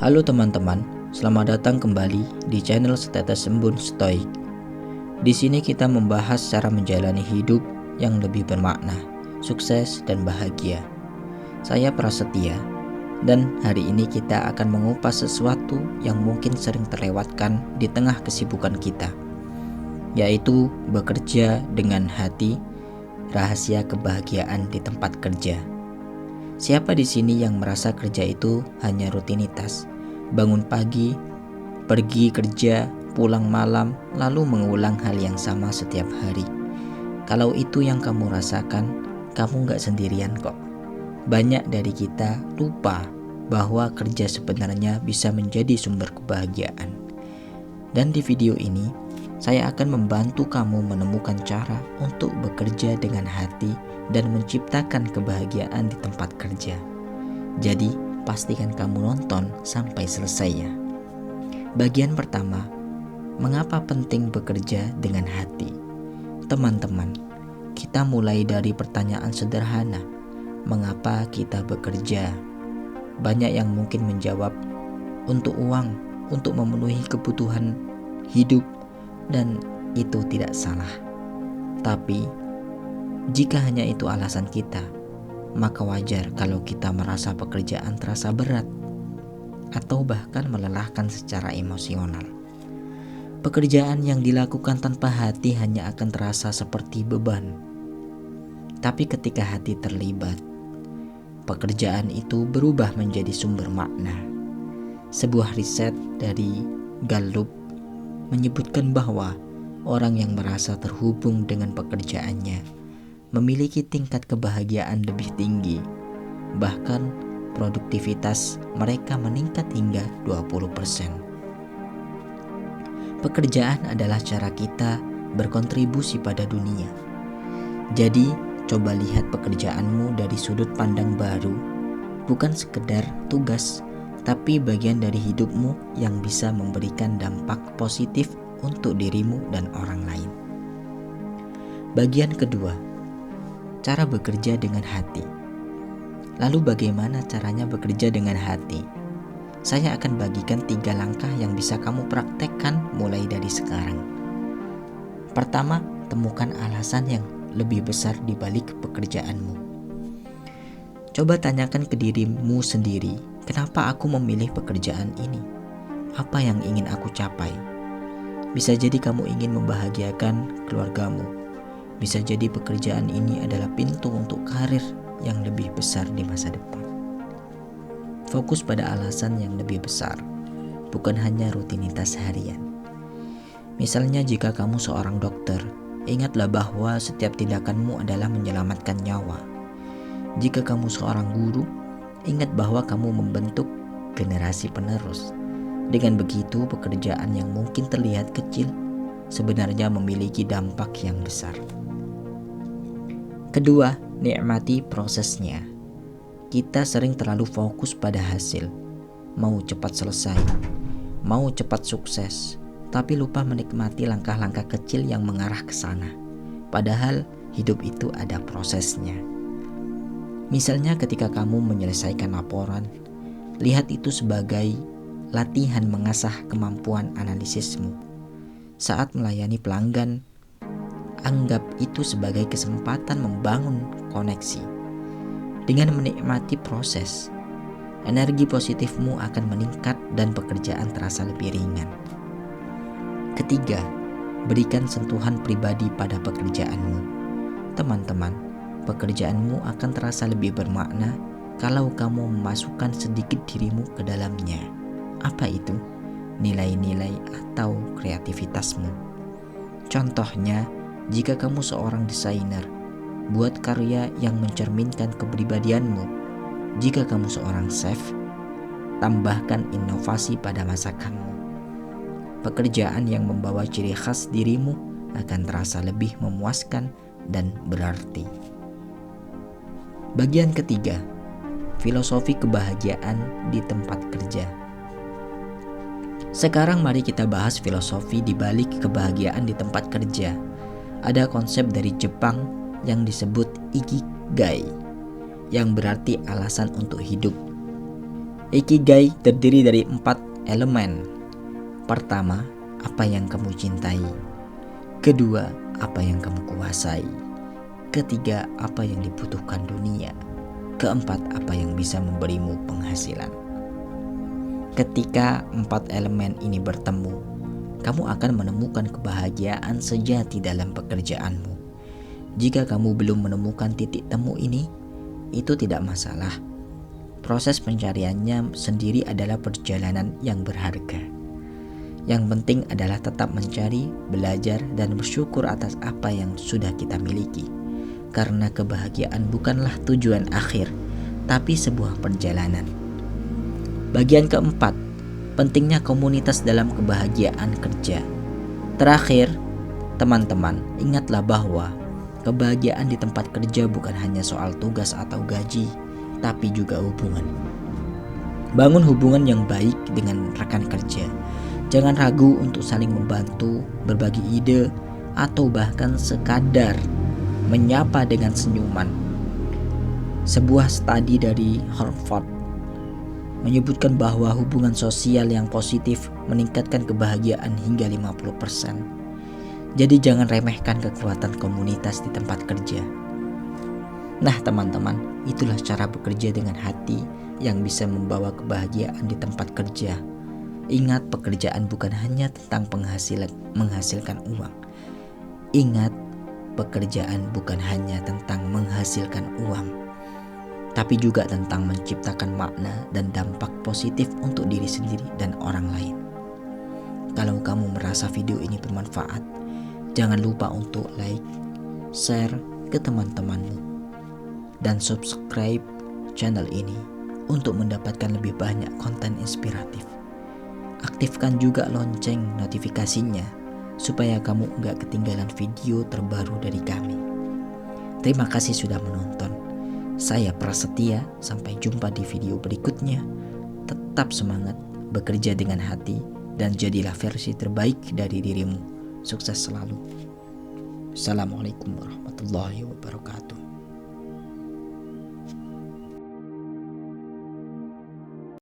Halo teman-teman, selamat datang kembali di channel Setetes Embun Stoik. Di sini kita membahas cara menjalani hidup yang lebih bermakna, sukses dan bahagia. Saya Prasetya, dan hari ini kita akan mengupas sesuatu yang mungkin sering terlewatkan di tengah kesibukan kita, yaitu bekerja dengan hati, rahasia kebahagiaan di tempat kerja. Siapa di sini yang merasa kerja itu hanya rutinitas? Bangun pagi, pergi kerja, pulang malam, lalu mengulang hal yang sama setiap hari. Kalau itu yang kamu rasakan, kamu gak sendirian kok. Banyak dari kita lupa bahwa kerja sebenarnya bisa menjadi sumber kebahagiaan. Dan di video ini, saya akan membantu kamu menemukan cara untuk bekerja dengan hati dan menciptakan kebahagiaan di tempat kerja. Jadi, pastikan kamu nonton sampai selesai ya. Bagian pertama, mengapa penting bekerja dengan hati? Teman-teman, kita mulai dari pertanyaan sederhana. Mengapa kita bekerja? Banyak yang mungkin menjawab, untuk uang, untuk memenuhi kebutuhan hidup, dan itu tidak salah. Tapi, jika hanya itu alasan kita, maka wajar kalau kita merasa pekerjaan terasa berat atau bahkan melelahkan secara emosional. Pekerjaan yang dilakukan tanpa hati hanya akan terasa seperti beban. Tapi ketika hati terlibat, pekerjaan itu berubah menjadi sumber makna. Sebuah riset dari Gallup menyebutkan bahwa orang yang merasa terhubung dengan pekerjaannya memiliki tingkat kebahagiaan lebih tinggi. Bahkan produktivitas mereka meningkat hingga 20%. Pekerjaan adalah cara kita berkontribusi pada dunia. Jadi, coba lihat pekerjaanmu dari sudut pandang baru, bukan sekedar tugas, tapi bagian dari hidupmu yang bisa memberikan dampak positif untuk dirimu dan orang lain. Bagian kedua, cara bekerja dengan hati. Lalu bagaimana caranya bekerja dengan hati? Saya akan bagikan 3 langkah yang bisa kamu praktekkan mulai dari sekarang. Pertama, temukan alasan yang lebih besar di balik pekerjaanmu. Coba tanyakan ke dirimu sendiri, kenapa aku memilih pekerjaan ini? Apa yang ingin aku capai? Bisa jadi kamu ingin membahagiakan keluargamu. Bisa jadi pekerjaan ini adalah pintu untuk karir yang lebih besar di masa depan. Fokus pada alasan yang lebih besar, bukan hanya rutinitas harian. Misalnya jika kamu seorang dokter, ingatlah bahwa setiap tindakanmu adalah menyelamatkan nyawa. Jika kamu seorang guru, ingat bahwa kamu membentuk generasi penerus. Dengan begitu, pekerjaan yang mungkin terlihat kecil sebenarnya memiliki dampak yang besar. Kedua, nikmati prosesnya. Kita sering terlalu fokus pada hasil, mau cepat selesai, mau cepat sukses, tapi lupa menikmati langkah-langkah kecil yang mengarah ke sana. Padahal hidup itu ada prosesnya. Misalnya ketika kamu menyelesaikan laporan, lihat itu sebagai latihan mengasah kemampuan analisismu. Saat melayani pelanggan, anggap itu sebagai kesempatan membangun koneksi. Dengan menikmati proses, energi positifmu akan meningkat dan pekerjaan terasa lebih ringan. Ketiga, berikan sentuhan pribadi pada pekerjaanmu. Teman-teman, pekerjaanmu akan terasa lebih bermakna kalau kamu memasukkan sedikit dirimu ke dalamnya. Apa itu? Nilai-nilai atau kreativitasmu. Contohnya, jika kamu seorang desainer, buat karya yang mencerminkan kepribadianmu. Jika kamu seorang chef, tambahkan inovasi pada masakanmu. Pekerjaan yang membawa ciri khas dirimu akan terasa lebih memuaskan dan berarti. Bagian ketiga, filosofi kebahagiaan di tempat kerja. Sekarang mari kita bahas filosofi di balik kebahagiaan di tempat kerja. Ada konsep dari Jepang yang disebut Ikigai, yang berarti alasan untuk hidup. Ikigai terdiri dari 4 elemen. Pertama, apa yang kamu cintai. Kedua, apa yang kamu kuasai. Ketiga, apa yang dibutuhkan dunia. Keempat, apa yang bisa memberimu penghasilan. Ketika 4 elemen ini bertemu, kamu akan menemukan kebahagiaan sejati dalam pekerjaanmu. Jika kamu belum menemukan titik temu ini, itu tidak masalah. Proses pencariannya sendiri adalah perjalanan yang berharga. Yang penting adalah tetap mencari, belajar, dan bersyukur atas apa yang sudah kita miliki. Karena kebahagiaan bukanlah tujuan akhir, tapi sebuah perjalanan. Bagian keempat, pentingnya komunitas dalam kebahagiaan kerja. Terakhir, teman-teman, ingatlah bahwa kebahagiaan di tempat kerja bukan hanya soal tugas atau gaji, tapi juga hubungan. Bangun hubungan yang baik dengan rekan kerja. Jangan ragu untuk saling membantu, berbagi ide, atau bahkan sekadar menyapa dengan senyuman. Sebuah studi dari Harvard menyebutkan bahwa hubungan sosial yang positif meningkatkan kebahagiaan hingga 50%. Jadi jangan remehkan kekuatan komunitas di tempat kerja. Nah teman-teman, itulah cara bekerja dengan hati yang bisa membawa kebahagiaan di tempat kerja. Ingat, pekerjaan bukan hanya tentang menghasilkan uang. Ingat, pekerjaan bukan hanya tentang menghasilkan uang, tapi juga tentang menciptakan makna dan dampak positif untuk diri sendiri dan orang lain. Kalau kamu merasa video ini bermanfaat, jangan lupa untuk like, share ke teman-temanmu, dan subscribe channel ini untuk mendapatkan lebih banyak konten inspiratif. Aktifkan juga lonceng notifikasinya supaya kamu nggak ketinggalan video terbaru dari kami. Terima kasih sudah menonton. Saya Prasetya, sampai jumpa di video berikutnya. Tetap semangat, bekerja dengan hati, dan jadilah versi terbaik dari dirimu. Sukses selalu. Assalamualaikum warahmatullahi wabarakatuh.